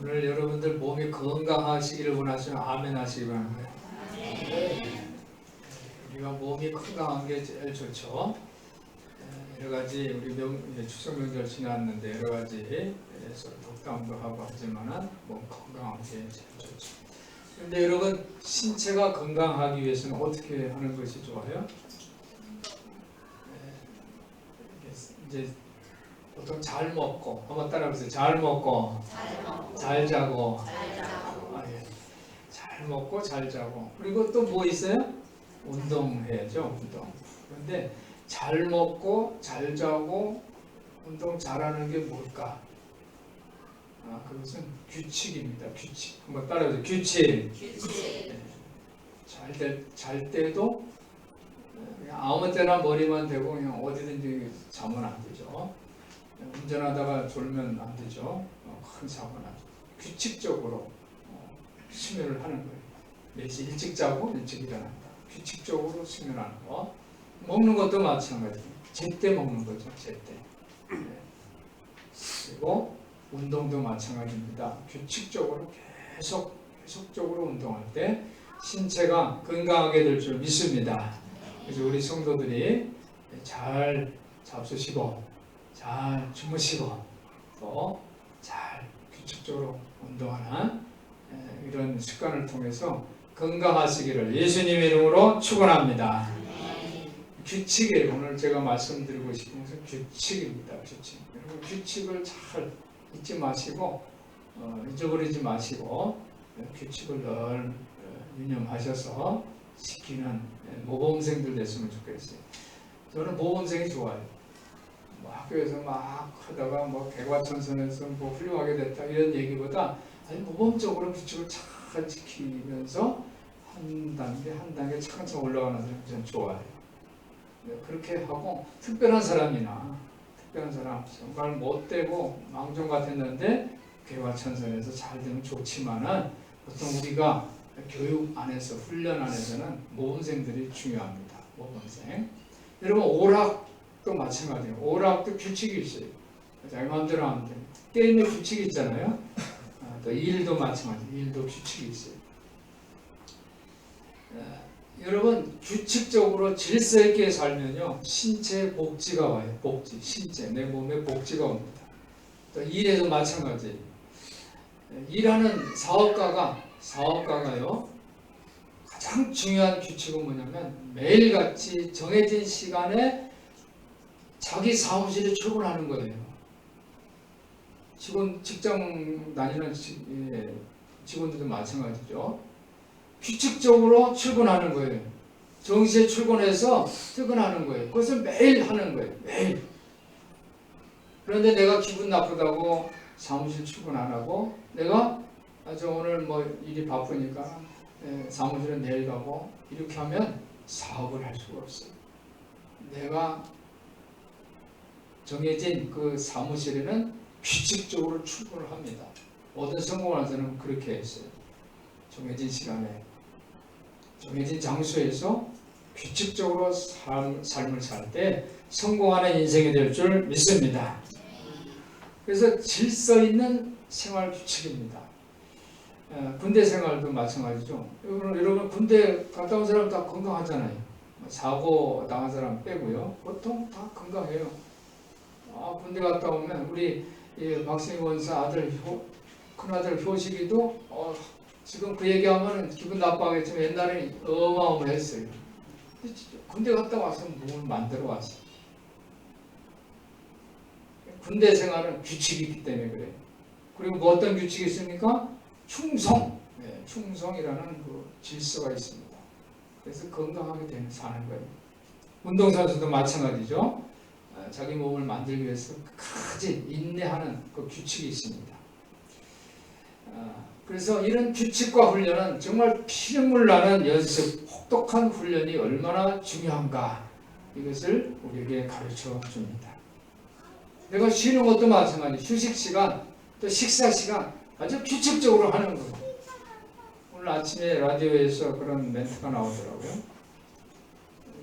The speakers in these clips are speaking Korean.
오늘 여러분들 몸이 건강하시기를 원하시면 아멘 하시기 바랍니다. 우리가 몸이 건강한 게 제일 좋죠. 여러 가지 우리 추석 명절 지났는데 여러 가지 독담도 하고 하지만은 몸 건강한 게 제일 좋죠. 그런데 여러분 신체가 건강하기 위해서는 어떻게 하는 것이 좋아요? 이제 보통 잘 먹고 한번 따라해보세요. 잘 먹고 잘 자고 잘 먹고 잘 자고 그리고 또 뭐 있어요? 운동해야죠. 운동. 그런데 잘 먹고 잘 자고 운동 잘하는 게 뭘까? 그것은 규칙입니다. 규칙. 한번 따라해보세요. 규칙. 잘 때도 그냥 아무 때나 머리만 대고 그냥 어디든지 자면 안 되죠. 운전하다가 졸면 안 되죠. 큰 사고 나죠. 규칙적으로 수면을 하는 거예요. 매일 일찍 자고 일찍 일어난다. 규칙적으로 수면하는 거. 먹는 것도 마찬가지예요. 제때 먹는 거죠. 제때. 그리고 운동도 마찬가지입니다. 규칙적으로 계속적으로 운동할 때 신체가 건강하게 될 줄 믿습니다. 그래서 우리 성도들이 잘 잡수시고 잘 주무시고 또 잘 규칙적으로 운동하는 이런 습관을 통해서 건강하시기를 예수님의 이름으로 축원합니다. 규칙이에요. 오늘 제가 말씀드리고 싶은 것은 규칙입니다. 규칙. 여러분 규칙을 잘 잊지 마시고 잊어버리지 마시고 규칙을 늘 유념하셔서 지키는 모범생들 됐으면 좋겠어요. 저는 모범생이 좋아요. 학교에서 막 하다가 개과천선에서 훌륭하게 됐다 이런 얘기보다 아니 모범적으로 규칙을 잘 지키면서 한 단계 차근차근 올라가는 사람이 저는 좋아요. 그렇게 하고 특별한 사람 정말 못되고 망정 같았는데 개과천선에서 잘 되면 좋지만은 보통 우리가 교육 안에서 훈련 안에서는 모범생들이 중요합니다. 모범생. 여러분 오락도 마찬가지예요. 오락도 규칙이 있어요. 자기 마음대로 하면 돼요. 게임에 규칙이 있잖아요. 또 일도 마찬가지예요. 일도 규칙이 있어요. 여러분 규칙적으로 질서 있게 살면요 신체 복지가 와요. 복지, 신체, 내 몸에 복지가 옵니다. 또 일에도 마찬가지예요. 일하는 사업가가요 가장 중요한 규칙은 뭐냐면 매일같이 정해진 시간에 자기 사무실에 출근하는 거예요. 직장 다니는 직원들도 마찬가지죠. 규칙적으로 출근하는 거예요. 정시에 출근해서 퇴근하는 거예요. 그것을 매일 하는 거예요. 매일. 그런데 내가 기분 나쁘다고 사무실 출근 안 하고 내가 저 오늘 일이 바쁘니까 사무실은 내일 가고 이렇게 하면 사업을 할 수가 없어요. 내가 정해진 그 사무실에는 규칙적으로 출근을 합니다. 모든 성공하는 사람은 그렇게 했어요. 정해진 시간에 정해진 장소에서 규칙적으로 삶을 살 때 성공하는 인생이 될 줄 믿습니다. 그래서 질서 있는 생활 규칙입니다. 군대 생활도 마찬가지죠. 여러분 군대 갔다 온 사람 다 건강하잖아요. 사고 당한 사람 빼고요. 보통 다 건강해요. 군대 갔다 오면 우리 박승희 원사 큰아들 효식이도 지금 그 얘기하면 기분 나빠하겠지만 옛날에는 어마어마했어요. 군대 갔다 와서 몸을 만들어 왔어요. 군대 생활은 규칙이 있기 때문에 그래요. 그리고 어떤 규칙이 있습니까? 충성. 충성이라는 그 질서가 있습니다. 그래서 건강하게 사는 거예요. 운동선수도 마찬가지죠. 자기 몸을 만들기 위해서 끝까지 인내하는 그 규칙이 있습니다. 그래서 이런 규칙과 훈련은 정말 피눈물 나는 연습, 혹독한 훈련이 얼마나 중요한가 이것을 우리에게 가르쳐 줍니다. 내가 쉬는 것도 마찬가지. 휴식 시간, 또 식사 시간 아주 규칙적으로 하는 거예요. 오늘 아침에 라디오에서 그런 멘트가 나오더라고요.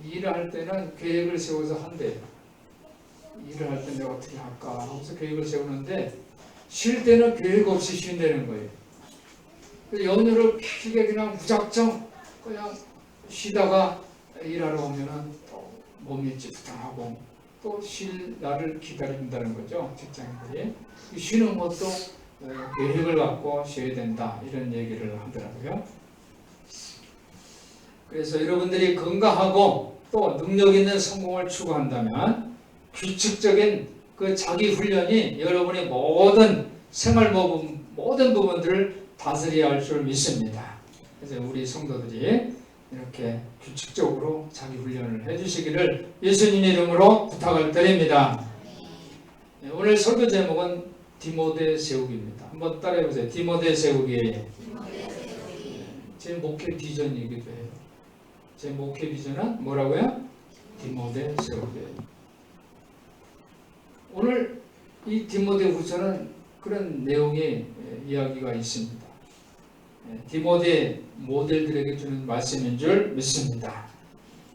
일을 할 때는 계획을 세워서 한대요. 일을 할 때 내가 어떻게 할까 하면서 계획을 세우는데 쉴 때는 계획 없이 쉰다는 거예요. 연휴를 길게 그냥 무작정 그냥 쉬다가 일하러 오면은 또 몸이 찌뿌둥하고 또 쉴 날을 기다린다는 거죠. 직장인들이. 쉬는 것도 계획을 갖고 쉬어야 된다 이런 얘기를 하더라고요. 그래서 여러분들이 건강하고 또 능력 있는 성공을 추구한다면 규칙적인 그 자기 훈련이 여러분의 모든 생활 모든 부분들을 다스려야 할 줄 믿습니다. 그래서 우리 성도들이 이렇게 규칙적으로 자기 훈련을 해주시기를 예수님 이름으로 부탁을 드립니다. 오늘 설교 제목은 디모데 세우기입니다. 한번 따라해보세요. 디모데 세우기. 제 목회 비전이기도 해요. 제 목회 비전은 뭐라고요? 디모데 세우기. 오늘 이 디모데 후서는 그런 내용의 이야기가 있습니다. 디모데 모델들에게 주는 말씀인 줄 믿습니다.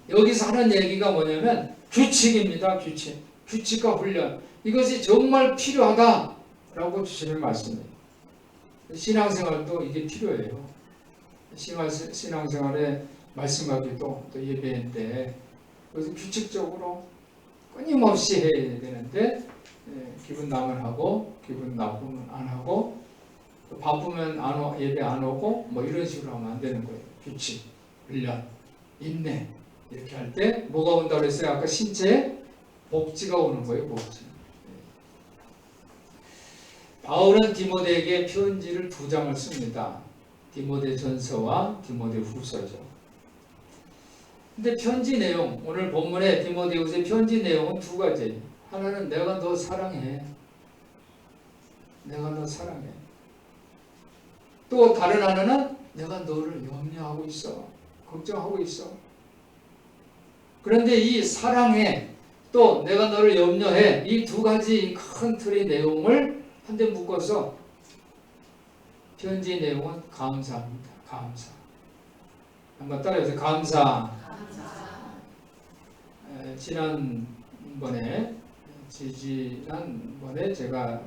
여기서 하는 얘기가 뭐냐면 규칙입니다. 규칙. 규칙과 훈련. 이것이 정말 필요하다라고 주시는 말씀이에요. 신앙생활도 이게 필요해요. 신앙생활에 말씀하기도 또 예배인데 그래서 규칙적으로 끊임없이 해야 되는데 기분 나면 하고 기분 나쁘면 안 하고 바쁘면 예배 안 오고 뭐 이런 식으로 하면 안 되는 거예요. 규칙, 훈련, 인내 이렇게 할 때 뭐가 온다고 그랬어요? 아까 신체에 복지가 오는 거예요. 복지. 바울은 디모데에게 편지를 2장을 씁니다. 디모데 전서와 디모데 후서죠. 근데 편지 내용, 오늘 본문의 디모데후서의 편지 내용은 2가지. 하나는 내가 너 사랑해. 내가 너 사랑해. 또 다른 하나는 내가 너를 염려하고 있어. 걱정하고 있어. 그런데 이 사랑해 또 내가 너를 염려해 이 2가지 큰 틀의 내용을 한데 묶어서 편지 내용은 감사입니다. 감사. 한번 따라해보세요. 감사. 지난번에 제가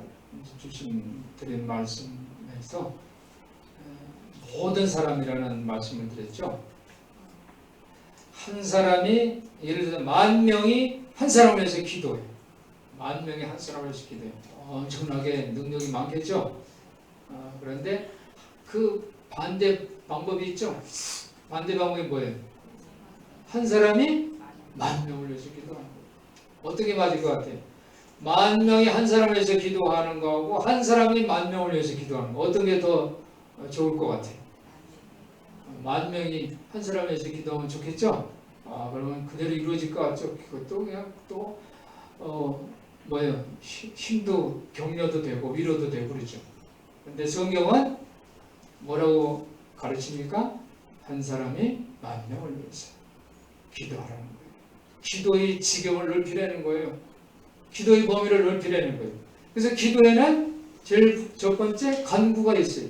드린 말씀에서 모든 사람이라는 말씀을 드렸죠. 한 사람이 예를 들어 10,000명이 한 사람을 위해서 기도해요. 10,000명이 한 사람을 위해서 기도해요. 엄청나게 능력이 많겠죠. 그런데 그 반대 방법이 있죠. 반대 방법이 뭐예요? 한 사람이 10,000명을 위해서 기도하는 거예요. 어떻게 맞을 것 같아요? 10,000명이 한 사람을 위해서 기도하는 거하고 한 사람이 10,000명을 위해서 기도하는 거 어떤 게 더 좋을 것 같아요? 10,000명이 한 사람을 위해서 기도하면 좋겠죠? 그러면 그대로 이루어질 것 같죠? 그것도 그냥 또 힘도 격려도 되고 위로도 되고 그러죠. 근데 성경은 뭐라고 가르칩니까? 한 사람이 10,000명을 위해서 기도하라는 거예요. 기도의 지경을 넓히라는 거예요. 기도의 범위를 넓히라는 거예요. 그래서 기도에는 제일 첫 번째 간구가 있어요.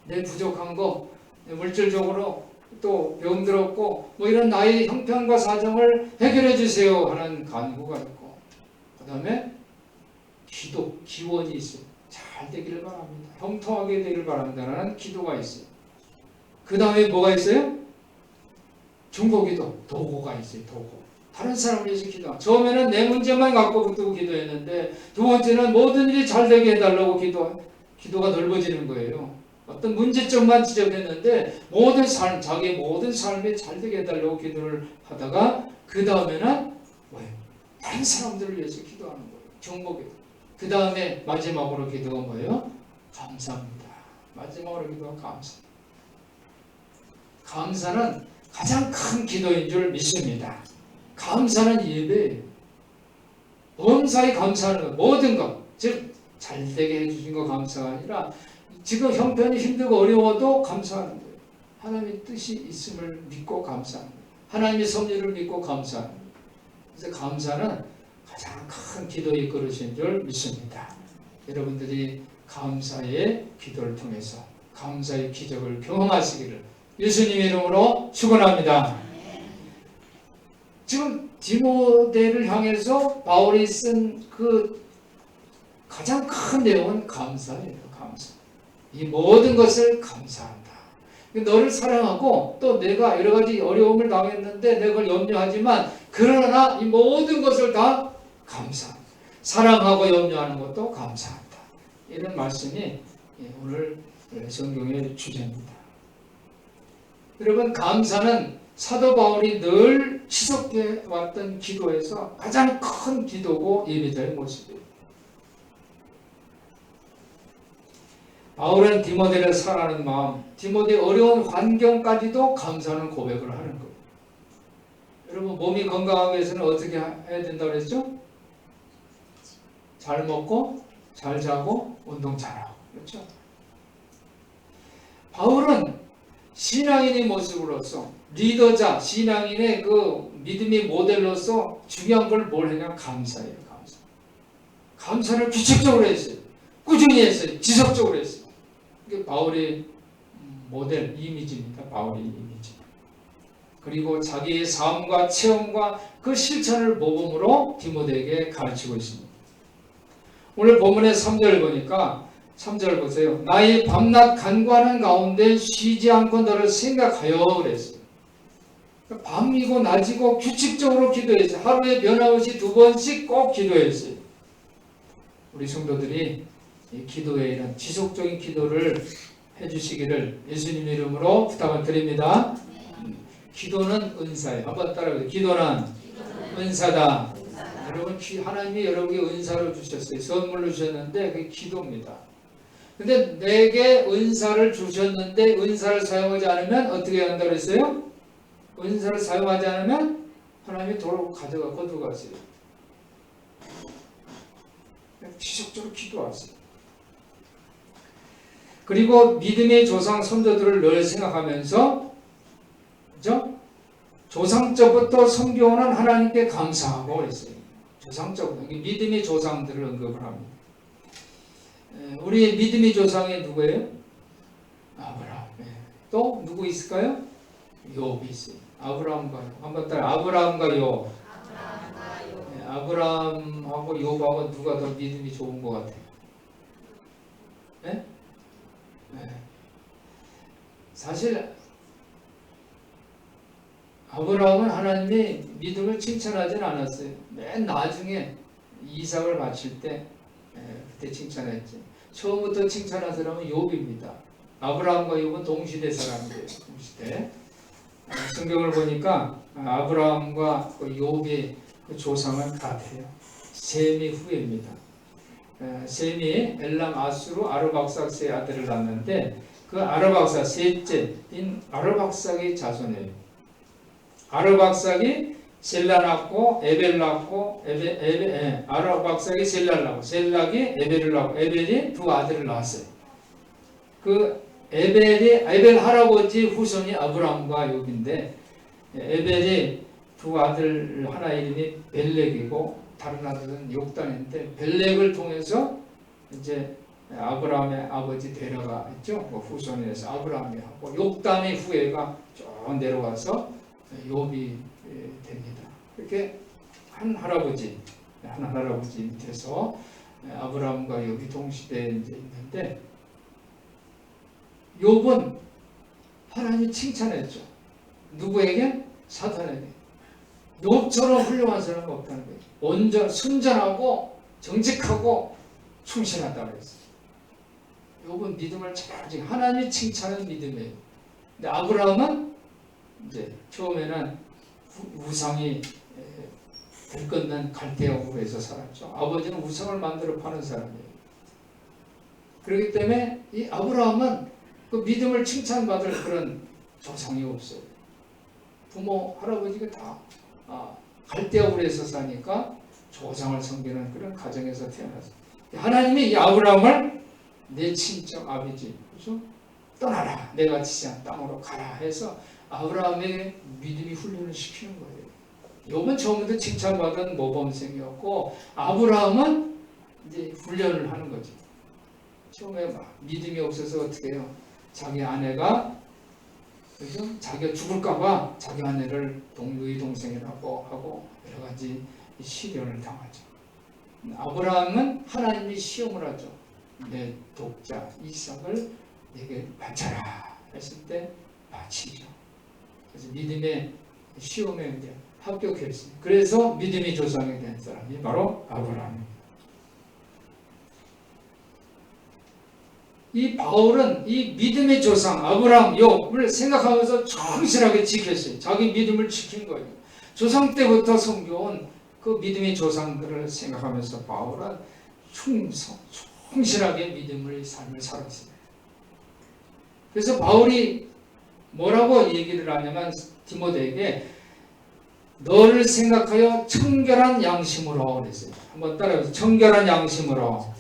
내 부족한 거, 물질적으로 또 병들었고 뭐 이런 나의 형편과 사정을 해결해 주세요 하는 간구가 있고 그 다음에 기원이 있어요. 잘 되기를 바랍니다. 형통하게 되기를 바랍니다라는 기도가 있어요. 그 다음에 뭐가 있어요? 중보기도, 도구가 있어요. 도구. 다른 사람을 위해서 기도. 처음에는 내 문제만 갖고 붙들고 기도했는데 2번째는 모든 일이 잘 되게 해달라고 기도가 넓어지는 거예요. 어떤 문제점만 지적했는데 자기의 모든 삶이 잘 되게 해달라고 기도를 하다가 그 다음에는 뭐예요? 다른 사람들을 위해서 기도하는 거예요. 중보기도. 그 다음에 마지막으로 기도가 뭐예요? 감사합니다. 마지막으로 기도가 감사. 감사는 가장 큰 기도인 줄 믿습니다. 감사는 예배예요. 범사에 감사하는 것, 모든 것, 즉 잘되게 해주신 거 감사가 아니라 지금 형편이 힘들고 어려워도 감사하는 거예요. 하나님의 뜻이 있음을 믿고 감사하는 거예요. 하나님의 섭리를 믿고 감사하는 거예요. 그래서 감사는 가장 큰 기도의 그릇인 줄 믿습니다. 여러분들이 감사의 기도를 통해서 감사의 기적을 경험하시기를 예수님의 이름으로 축원합니다. 지금 디모데를 향해서 바울이 쓴 그 가장 큰 내용은 감사예요. 감사. 이 모든 것을 감사한다. 너를 사랑하고 또 내가 여러 가지 어려움을 당했는데 내가 그걸 염려하지만 그러나 이 모든 것을 다 감사한다. 사랑하고 염려하는 것도 감사한다. 이런 말씀이 오늘 성경의 주제입니다. 여러분, 감사는 사도 바울이 늘 지속해 왔던 기도에서 가장 큰 기도고 예배자의 모습이에요. 바울은 디모데를 사랑하는 마음, 디모데의 어려운 환경까지도 감사하는 고백을 하는 거예요. 여러분, 몸이 건강하기 위해서는 어떻게 해야 된다고 그랬죠? 잘 먹고 잘 자고 운동 잘하고. 그렇죠? 바울은 신앙인의 모습으로서 리더자, 신앙인의 그 믿음의 모델로서 중요한 걸 뭘 했냐? 감사예요. 감사. 감사를 규칙적으로 했어요. 꾸준히 했어요. 지속적으로 했어요. 이게 바울의 모델 이미지입니다. 바울의 이미지. 그리고 자기의 삶과 체험과 그 실천을 모범으로 디모데에게 가르치고 있습니다. 오늘 본문의 3절 보니까 3절 보세요. 나의 밤낮 간구하는 가운데 쉬지 않고 너를 생각하여 그랬어요. 밤이고 낮이고 규칙적으로 기도했어요. 하루에 변함없이 2번씩 꼭 기도했어요. 우리 성도들이 이 기도에 이런 지속적인 기도를 해주시기를 예수님 이름으로 부탁을 드립니다. 기도는 은사예요. 한번 따라해보세요. 기도는 은사다. 여러분, 하나님이 여러분에게 은사를 주셨어요. 선물로 주셨는데 그게 기도입니다. 근데 내게 은사를 주셨는데 은사를 사용하지 않으면 어떻게 한다고 그랬어요? 은사를 사용하지 않으면 하나님이 도로 거두가세요. 지속적으로 기도하세요. 그리고 믿음의 조상 선조들을 늘 생각하면서, 그죠? 조상적부터 섬겨오는 하나님께 감사하고 그랬어요. 조상적부터 믿음의 조상들을 언급을 합니다. 우리의 믿음의 조상이 누구예요? 아브라함. 또 누구 있을까요? 욥이 있어요. 아브라함과 욥. 한번 따라 아브라함과 욥. 아브라함하고 욥하고 누가 더 믿음이 좋은 것 같아요? 네? 사실 아브라함은 하나님이 믿음을 칭찬하지는 않았어요. 맨 나중에 이삭을 바칠 때 그때 칭찬했지. 처음부터 칭찬한 사람은 욥입니다. 아브라함과 욥은 동시대 사람이에요. 동시대. 성경을 보니까 아브라함과 욥의 그 조상은 같아요. 셈이 후예입니다. 셈이 엘람 아수르 아르박삭스의 아들을 낳았는데 그 아르박삭 셋째인 아르박삭의 자손이에요. 아르박삭이 셀라 낳고 에벨 낳고 아르박삭이 셀라를 낳고 셀락이 에벨을 낳고 에벨이 2 아들을 낳았어요. 그 에벨 할아버지 후손이 아브라함과 욥인데 에벨이 2 아들 하나 이름이 벨렉이고 다른 아들은 욕단인데 벨렉을 통해서 이제 아브라함의 아버지 데라가 있죠. 후손에서 아브라함이 하고 욕단의 후예가 쭉 내려와서 욥이 됩니다. 이렇게 한 할아버지 밑에서 아브라함과 욥이 동시대에 이제 있는데 욥은 하나님이 칭찬했죠. 누구에게? 사탄에게. 욥처럼 훌륭한 사람은 없다는 거예요. 순전하고 정직하고 충실하다고 했어요. 욥은 믿음을 잘 하나님이 칭찬하는 믿음이에요. 근데 아브라함은 이제 처음에는 우상이 들끓는 갈대아 우에서 살았죠. 아버지는 우상을 만들어 파는 사람이에요. 그렇기 때문에 이 아브라함은 그 믿음을 칭찬받을 그런 조상이 없어요. 부모, 할아버지가 다 갈대아 우에서 사니까 조상을 섬기는 그런 가정에서 태어났어요. 하나님이 이 아브라함을 내 친척 아버지, 그렇죠? 떠나라, 내가 지시한 땅으로 가라 해서 아브라함의 믿음이 훈련을 시키는 거예요. 욥은 처음부터 칭찬받은 모범생이었고 아브라함은 이제 훈련을 하는 거죠. 처음에 막 믿음이 없어서 어떻게 해요? 자기 아내가 그죠? 자기가 죽을까봐 자기 아내를 누이 동생이라고 하고 여러 가지 시련을 당하죠. 아브라함은 하나님이 시험을 하죠. 내 독자 이삭을 내게 바쳐라 했을 때 바치죠. 그래서 믿음의 시험에 이제 합격했어요. 그래서 믿음의 조상이 된 사람이 바로 아브라함입니다. 이 바울은 이 믿음의 조상 아브라함, 욥을 생각하면서 충실하게 지켰어요. 자기 믿음을 지킨 거예요. 조상 때부터 섬겨온 그 믿음의 조상들을 생각하면서 바울은 충실하게 믿음의 삶을 살았어요. 그래서 바울이 뭐라고 얘기를 하냐면 디모데에게 너를 생각하여 청결한 양심으로 그랬어요. 한번 따라해보세요. 청결한 양심으로.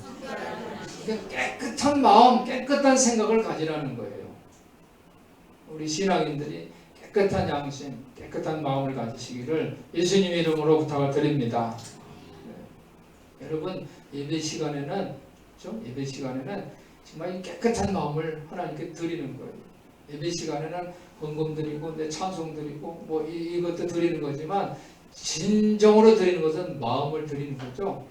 깨끗한 마음, 깨끗한 생각을 가지라는 거예요. 우리 신앙인들이 깨끗한 양심, 깨끗한 마음을 가지시기를 예수님의 이름으로 부탁을 드립니다. 네. 여러분 예배 시간에는 정말 깨끗한 마음을 하나님께 드리는 거예요. 예배 시간에는 헌금 드리고 내 찬송 드리고 뭐 이것도 드리는 거지만 진정으로 드리는 것은 마음을 드리는 거죠.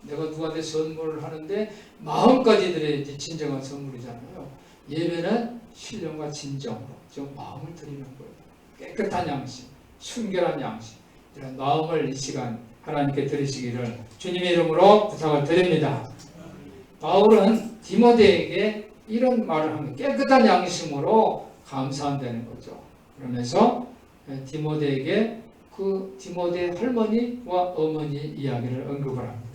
내가 누구한테 선물을 하는데 마음까지 드려야지 진정한 선물이잖아요. 예배는 신령과 진정으로 좀 마음을 드리는 거예요. 깨끗한 양심, 순결한 양심, 이런 마음을 이 시간 하나님께 드리시기를 주님의 이름으로 부탁을 드립니다. 바울은 디모데에게 이런 말을 합니다. 깨끗한 양심으로 감사한다는 거죠. 그러면서 디모데에게 그 디모데 할머니와 어머니 이야기를 언급을 합니다.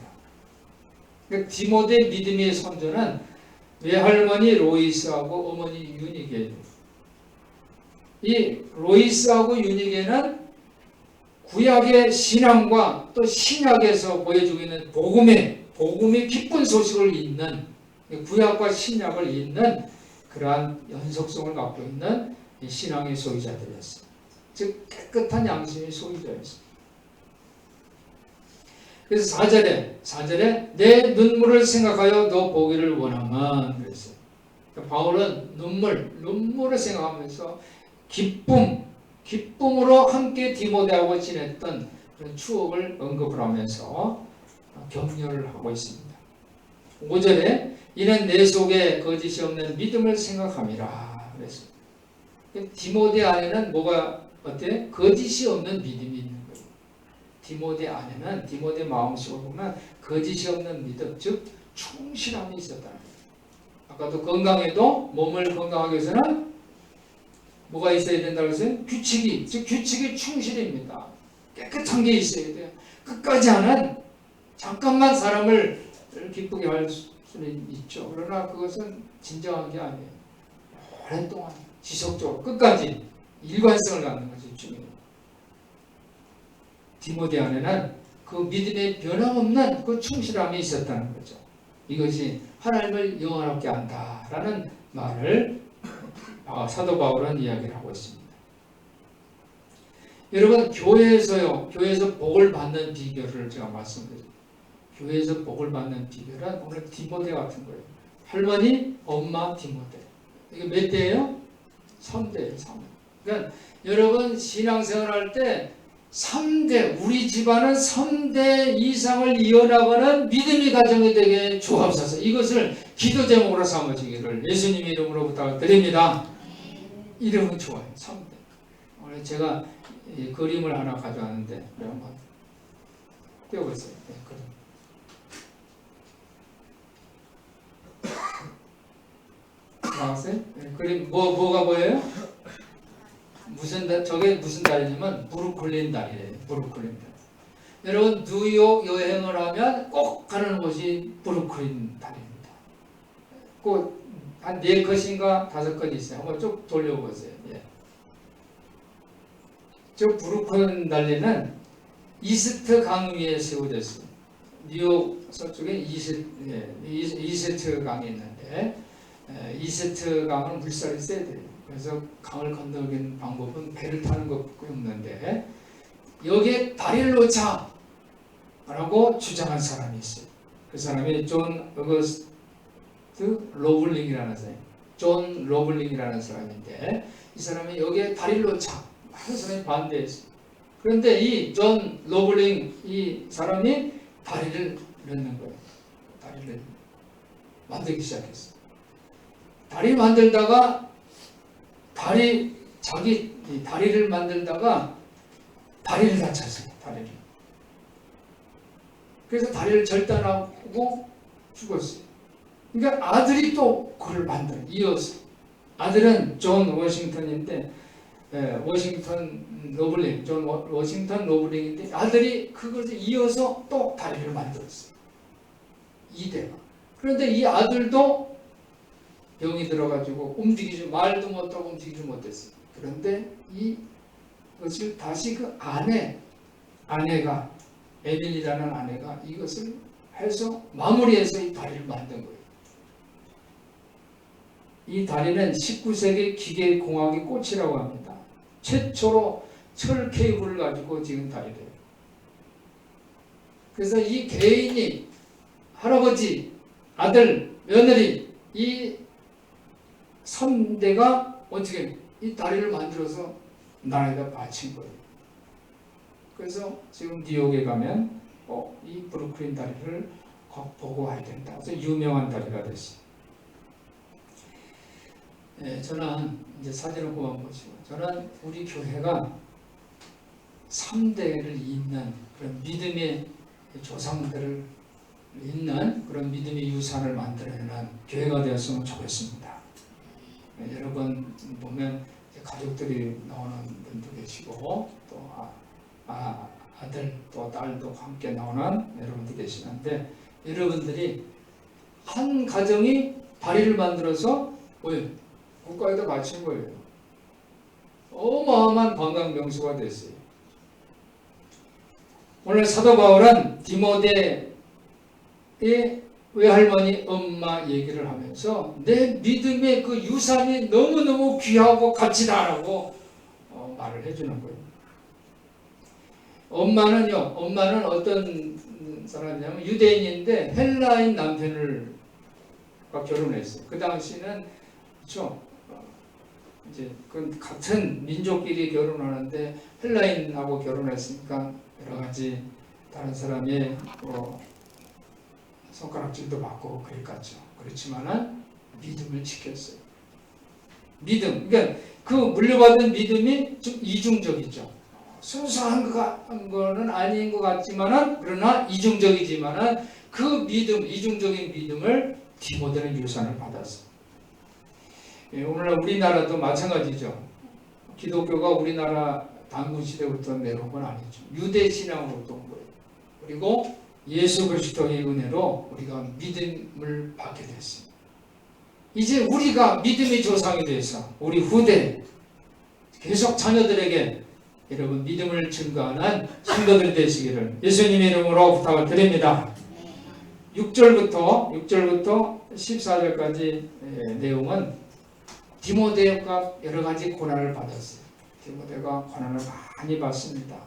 디모데 믿음의 선조는 외할머니 로이스하고 어머니 유니게예요. 이 로이스하고 유니게는 구약의 신앙과 또 신약에서 보여주고 있는 복음의 기쁜 소식을 잇는 구약과 신약을 잇는 그러한 연속성을 갖고 있는 신앙의 소유자들이었어요. 즉 깨끗한 양심의 소유자였어요. 그래서 4절에 내 눈물을 생각하여 너 보기를 원하면 그랬어요. 바울은 눈물을 생각하면서 기쁨으로 함께 디모데하고 지냈던 그런 추억을 언급을 하면서 격려를 하고 있습니다. 5절에 이는 내 속에 거짓이 없는 믿음을 생각함이라 그랬어요. 디모데 안에는 뭐가 어때? 거짓이 없는 믿음이 있는 거예요. 디모데 안에는 디모데 마음속을 보면 거짓이 없는 믿음, 즉 충실함이 있었다는 거예요. 아까도 건강에도 몸을 건강하기 위해서는 뭐가 있어야 된다고 했어요? 규칙이, 즉 규칙이 충실입니다. 깨끗한 게 있어야 돼요. 끝까지 하는 잠깐만 사람을 기쁘게 할 수는 있죠. 그러나 그것은 진정한 게 아니에요. 오랫동안 지속적으로 끝까지 일관성을 갖는 것이 중요해요. 디모데 안에는 그 믿음의 변함없는 그 충실함이 있었다는 거죠. 이것이 하나님을 영원하게 한다라는 말을 사도 바울은 이야기를 하고 있습니다. 여러분 교회에서 복을 받는 비결을 제가 말씀드립니다. 교회에서 복을 받는 비결은 오늘 디모데 같은 거예요. 할머니, 엄마, 디모데. 이게 몇 대예요? 3대예요. 3대. 그러니까 여러분 신앙생활 할 때 3대, 우리 집안은 3대 이상을 이어나가는 믿음의 가정이 되게 주옵소서. 이것을 기도 제목으로 삼으시기를 예수님의 이름으로 부탁드립니다. 이름은 좋아요. 3대. 오늘 제가 이 그림을 하나 가져왔는데 한번 띄워보세요. 네, 그림. 나왔어요? 네, 그림 뭐가 보여요? 저게 무슨 달이냐면 브루클린 달이래요. 브루클린 달. 여러분 뉴욕 여행을 하면 꼭 가는 곳이 브루클린 달입니다. 꼭 한 4컷인가 5컷 있어요. 한번 쭉 돌려보세요. 예. 저 브루클린 달리는 이스트 강 위에 세워졌어요. 뉴욕 서쪽에 이스트 강이 있는데 이스트 강은 물살이 세야 돼요. 그래서 강을 건너는 방법은 배를 타는 것밖에 없는데 여기에 다리를 놓자라고 주장한 사람이 있어요. 그 사람이 존 어거스트 로블링이라는 사람, 존 로블링이라는 사람인데 이 사람이 여기에 다리를 놓자 많은 사람이 반대했어요. 그런데 이 존 로블링 이 사람이 다리를 넣는 거예요. 다리를 만들기 시작했어요. 다리 만들다가 자기 다리를 만들다가 다리를 다쳤어요. 다리를. 그래서 다리를 절단하고 죽었어요. 그러니까 아들이 또 그걸 이어서. 아들은 존 워싱턴인데, 존 워싱턴 노블링인데, 아들이 그것을 이어서 또 다리를 만들었어요. 이대가. 그런데 이 아들도 병이 들어가지고 말도 못하고 움직이지 못했어요. 그런데 이것을 다시 그 아내가, 에밀리라는 아내가 이것을 해서 마무리해서 이 다리를 만든 거예요. 이 다리는 19세기 기계공학의 꽃이라고 합니다. 최초로 철 케이블을 가지고 지은 다리래요. 그래서 이 개인이 할아버지, 아들, 며느리 이 3대가 어떻게 이 다리를 만들어서 나라에다 바친 거예요. 그래서 지금 뉴욕에 가면 이 브루클린 다리를 꼭 보고 와야 된다. 그래서 유명한 다리가 됐어요. 저는 이제 사진을 그만 보시고, 저는 우리 교회가 3대를 잇는 그런 믿음의 조상들을 잇는 그런 믿음의 유산을 만들어내는 교회가 되었으면 좋겠습니다. 여러 번 보면 가족들이 나오는 분도 계시고, 또 아들 또 딸도 함께 나오는 여러분들 계시는데, 여러분들이 한 가정이 다리를 만들어서 국가에다 바친 거예요. 어마어마한 관광 명소가 됐어요. 오늘 사도 바울은 디모데의 외할머니 엄마 얘기를 하면서 내 믿음의 그 유산이 너무너무 귀하고 가치다라고 말을 해주는 거예요. 엄마는 어떤 사람이냐면 유대인인데 헬라인 남편을 결혼했어요. 그 당시는 그렇죠. 이제 그 같은 민족끼리 결혼하는데 헬라인하고 결혼했으니까 여러 가지 다른 사람의 손가락질도 받고 그랬겠죠. 그렇지만은 믿음을 지켰어요. 믿음. 그러니까 그 물려받은 믿음이 좀 이중적이죠. 순수한 거는 아닌 것 같지만은, 그러나 이중적이지만은 그 믿음, 이중적인 믿음을 디모데는 유산을 받았어요. 오늘날 우리나라도 마찬가지죠. 기독교가 우리나라 단군 시대부터 내려온 건 아니죠. 유대 신앙으로부터 온 거예요. 그리고 예수 그리스도의 은혜로 우리가 믿음을 받게 됐어요. 이제 우리가 믿음의 조상이 돼서 우리 후대 계속 자녀들에게 여러분 믿음을 증거하는 성도들이 되시기를 예수님의 이름으로 부탁을 드립니다. 6절부터 14절까지 내용은 디모데가 여러 가지 고난을 받았어요. 디모데가 고난을 많이 받습니다.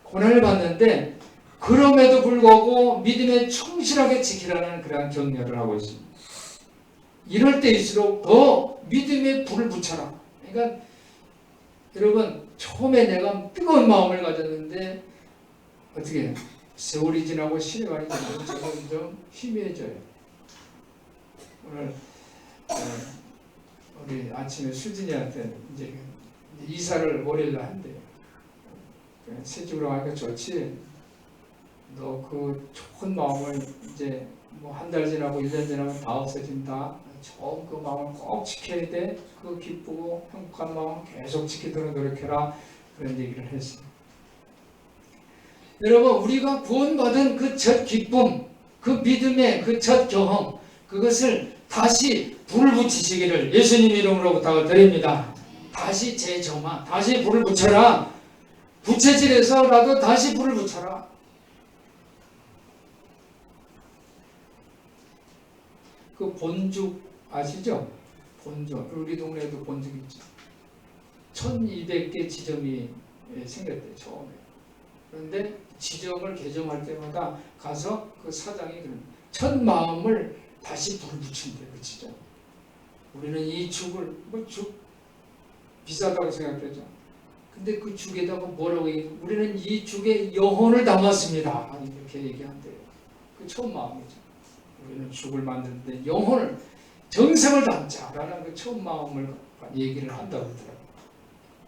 고난을 받는데 그럼에도 불구하고 믿음에 충실하게 지키라는 그러한 격려를 하고 있습니다. 이럴 때일수록 더 믿음에 불을 붙여라. 그러니까 여러분 처음에 내가 뜨거운 마음을 가졌는데 어떻게 세월이 지나고 시간이 지나고 점점 희미해져요. 오늘 우리 아침에 수진이한테 이제 이사를 월요일날 한대요. 새 집으로 가니까 좋지. 너 그 좋은 마음을 이제 뭐 한 달 지나고 1년 지나면 다 없어진다. 좋은 그 마음을 꼭 지켜야 돼. 그 기쁘고 행복한 마음 계속 지키도록 노력해라. 그런 얘기를 했어요. 여러분 우리가 구원받은 그 첫 기쁨, 그 믿음의 그 첫 경험, 그것을 다시 불을 붙이시기를 예수님 이름으로 부탁을 드립니다. 다시 재점화, 다시 불을 붙여라. 부채질해서라도 다시 불을 붙여라. 그 본죽 아시죠? 본죽. 우리 동네에도 본죽 있죠. 1200개 지점이 생겼대요. 처음에. 그런데 지점을 개점할 때마다 가서 그 사장이 첫 마음을 다시 불을 붙인대요. 그 지점. 우리는 이 죽을 죽 비싸다고 생각되죠. 근데 그 죽에다가 뭐라고 얘기해? 우리는 이 죽에 영혼을 담았습니다. 이렇게 얘기한대요. 그 처음 마음이죠. 우리는 죽을 만드는데 영혼을, 정성을 담자라는 그 처음 마음을 얘기를 한다고 그러더라고요.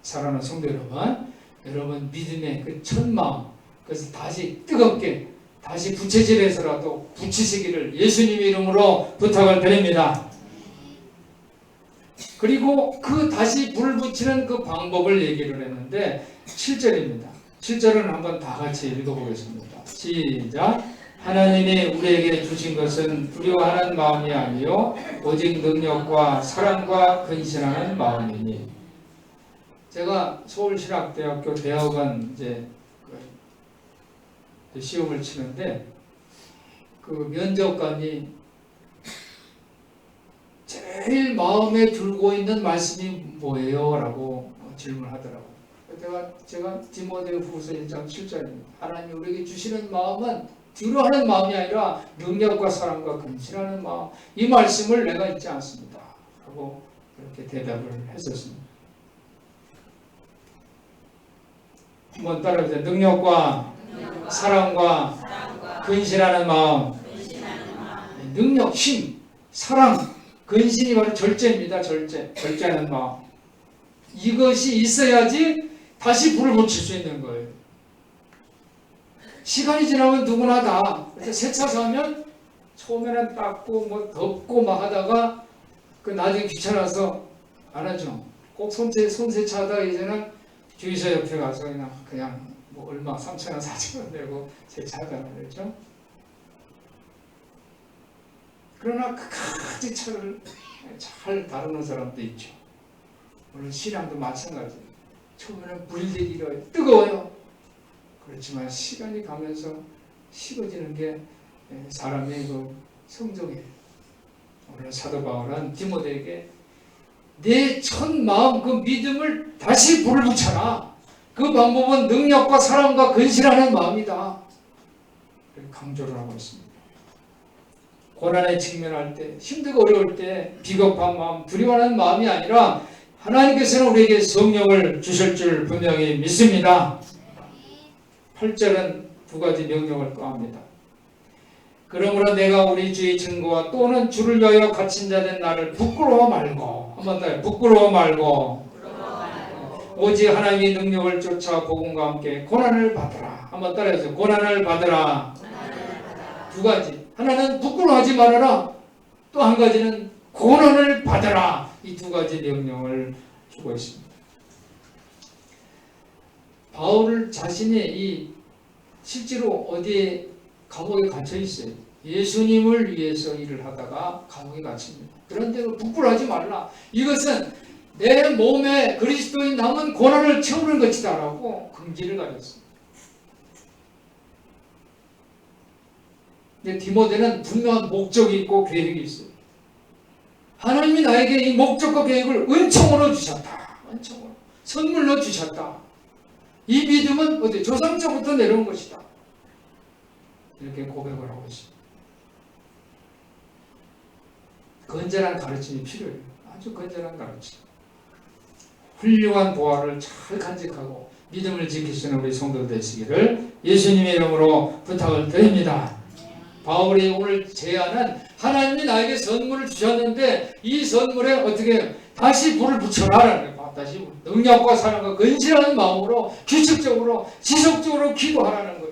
사랑하는 성도 여러분 믿음의 그 첫 마음, 그래서 다시 뜨겁게 다시 부채질해서라도 붙이시기를 예수님의 이름으로 부탁을 드립니다. 그리고 그 다시 불 붙이는 그 방법을 얘기를 했는데 7절입니다. 7절은 한번 다 같이 읽어보겠습니다. 시작. 하나님이 우리에게 주신 것은 두려워하는 마음이 아니요 오직 능력과 사랑과 근신하는 마음이니. 제가 서울신학대학교 대학원 이제 시험을 치는데 그 면접관이 제일 마음에 들고 있는 말씀이 뭐예요? 라고 질문하더라고요. 제가 디모데후서 1장 7절입니다. 하나님 우리에게 주시는 마음은 두려워하는 마음이 아니라 능력과 사랑과 근신하는 마음, 이 말씀을 내가 잊지 않습니다. 라고 그렇게 대답을 했었습니다. 한번 따라해보세요. 능력과 사랑과 근신하는 마음. 능력, 힘, 사랑, 근신이 바로 절제입니다. 절제하는 마음. 이것이 있어야지 다시 불을 붙일 수 있는 거예요. 시간이 지나면 누구나 다, 그래서 세차 사면 처음에는 닦고 뭐 덮고 막 하다가 그 나중에 귀찮아서 안 하죠. 꼭 손세차 하다가 이제는 주유소 옆에 가서 그냥 뭐 얼마 3,000원 4,000원 내고 세차하다 말이죠. 그러나 끝까지 차를 잘 다루는 사람도 있죠. 오늘 신앙도 마찬가지예요. 처음에는 불들이 뜨거워요. 그렇지만 시간이 가면서 식어지는 게 사람의 그 성정이에요. 오늘 사도 바울은 디모데에게 내 첫 마음 그 믿음을 다시 불을 붙여라. 그 방법은 능력과 사랑과 근신하는 마음이다. 강조를 하고 있습니다. 고난에 직면할 때, 힘들고 어려울 때 비겁한 마음, 두려워하는 마음이 아니라 하나님께서는 우리에게 성령을 주실 줄 분명히 믿습니다. 8절은 두 가지 명령을 또 합니다. 그러므로 내가 우리 주의 증거와 또는 주를 위하여 갇힌 자 된 나를 부끄러워 말고, 한번 더 부끄러워 말고 오직 하나님의 능력을 쫓아 복음과 함께 고난을 받으라. 한번 따라해서 고난을 받으라. 두 가지. 하나는 부끄러워하지 말아라. 또 한 가지는 고난을 받으라. 이 두 가지 명령을 주고 있습니다. 바울 자신이 실제로 어디에 감옥에 갇혀 있어요. 예수님을 위해서 일을 하다가 감옥에 갇힙니다. 그런데 부끄러워하지 말라. 이것은 내 몸에 그리스도인 남은 고난을 채우는 것이다라고 긍지를 가졌습니다. 근데 디모데는 분명한 목적이 있고 계획이 있어요. 하나님이 나에게 이 목적과 계획을 은총으로 주셨다. 은총으로. 선물로 주셨다. 이 믿음은 어디 조상자부터 내려온 것이다. 이렇게 고백을 하고 있습니다. 건전한 가르침이 필요해요. 아주 건전한 가르침. 훌륭한 보화를 잘 간직하고 믿음을 지키시는 우리 성도 되시기를 예수님의 이름으로 부탁을 드립니다. 바울이 오늘 제안은 하나님이 나에게 선물을 주셨는데 이 선물에 어떻게 다시 불을 붙여라라는 거예요. 다시 능력과 사랑과 근신하는 마음으로 규칙적으로 지속적으로 기도하라는 거예요.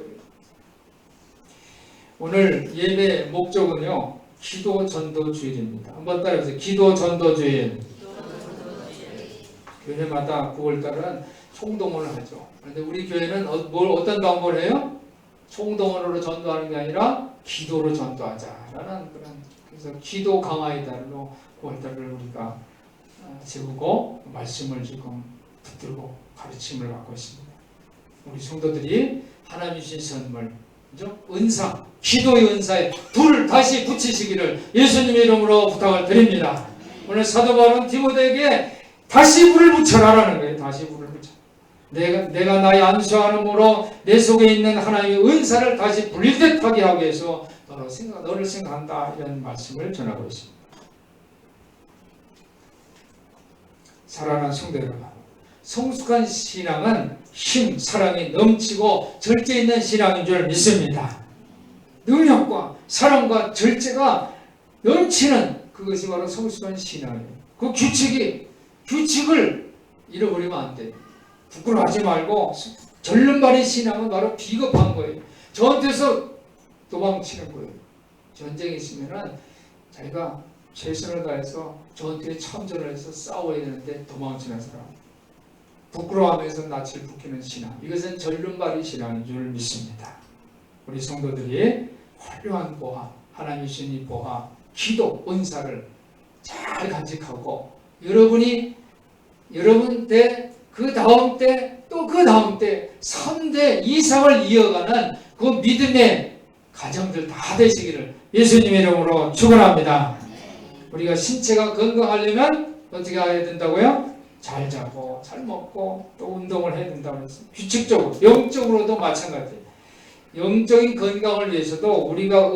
오늘 예배 목적은요, 기도 전도 주일입니다. 한번 따라해보세요. 기도 전도 주일. 교회마다 9월달은 총동원을 하죠. 그런데 우리 교회는 어떤 방법을 해요? 총동원으로 전도하는 게 아니라 기도로 전도하자라는 그래서 기도 강화의 달로 9월달을 우리가 세우고 말씀을 지금 붙들고 가르침을 받고 있습니다. 우리 성도들이 하나님 주신 선물, 그죠? 은사, 기도의 은사에 불 다시 붙이시기를 예수님의 이름으로 부탁을 드립니다. 오늘 사도 바울은 디모데에게 다시 불을 붙여라라는 거예요. 다시 불을 붙여. 내가 나의 안수하는으로 내 속에 있는 하나님의 은사를 다시 불리듯 하게 하기 위해서 너를 생각한다. 이런 말씀을 전하고 있습니다. 사랑하는 성도 여러분, 성숙한 신앙은 힘, 사랑이 넘치고 절제 있는 신앙인 줄 믿습니다. 능력과 사랑과 절제가 넘치는 그것이 바로 성숙한 신앙이에요. 그 규칙을 잃어버리면 안 돼요. 부끄러워하지 말고 절름발이 신앙은 바로 비겁한 거예요. 저한테서 도망치는 거예요. 전쟁이 있으면은 자기가 최선을 다해서 전투에 참전을 해서 싸워야 되는데 도망치는 사람, 부끄러워하면서 낯을 붉히는 신앙, 이것은 절름발이 신앙인 줄 믿습니다. 우리 성도들이 훌륭한 보화, 하나님 주신 이 보화, 기도, 은사를 잘 간직하고 여러분 때, 그 다음 때, 또 그 다음 때 3대 이상을 이어가는 그 믿음의 가정들 다 되시기를 예수님 이름으로 축원합니다. 우리가 신체가 건강하려면 어떻게 해야 된다고요? 잘 자고 잘 먹고 또 운동을 해야 된다고 했어요. 규칙적으로, 영적으로도 마찬가지예요. 영적인 건강을 위해서도 우리가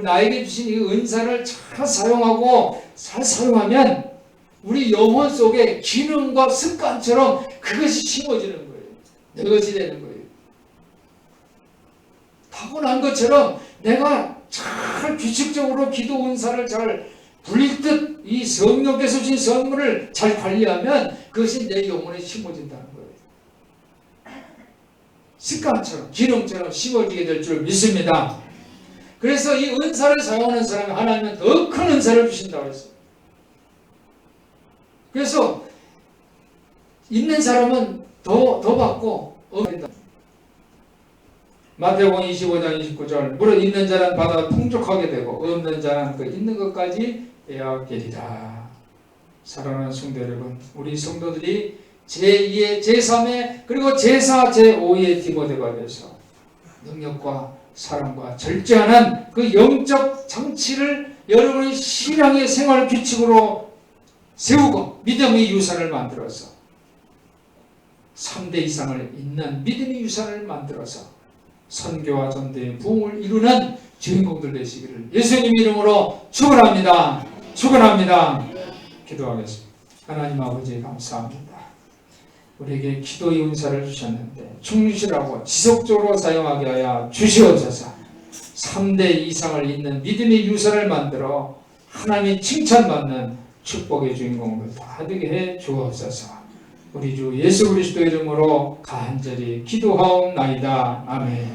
나에게 주신 이 은사를 잘 사용하고 잘 사용하면 우리 영혼 속에 기능과 습관처럼 그것이 심어지는 거예요. 내 것이 되는 거예요. 타고난 것처럼 내가 잘 규칙적으로 기도 은사를 잘 불릴 듯 이 성령께서 주신 선물을 잘 관리하면 그것이 내 영혼에 심어진다는 거예요. 습관처럼 기능처럼 심어지게 될 줄 믿습니다. 그래서 이 은사를 사용하는 사람이 하나님은 더 큰 은사를 주신다고 했어요. 그래서 있는 사람은 더 받고 없다. 마태복음 25장 29절 무릇 있는 자는 받아 풍족하게 되고 없는 자는 그 있는 것까지 빼앗기리라. 사랑하는 성도 여러분, 우리 성도들이 제2의 제3의 그리고 제4, 제5의 디모데가 돼서 능력과 사랑과 절제하는 그 영적 장치를 여러분의 신앙의 생활 규칙으로 세우고 믿음의 유산을 만들어서 3대 이상을 잇는 믿음의 유산을 만들어서 선교와 전도의 부흥을 이루는 주인공들 되시기를 예수님 이름으로 축원합니다. 축원합니다. 기도하겠습니다. 하나님 아버지 감사합니다. 우리에게 기도의 은사를 주셨는데 충실하고 지속적으로 사용하게 하여 주시옵소서. 3대 이상을 잇는 믿음의 유산을 만들어 하나님의 칭찬받는 축복의 주인공들 다 되게 해 주옵소서. 우리 주 예수 그리스도 이름으로 간절히 기도하옵나이다. 아멘.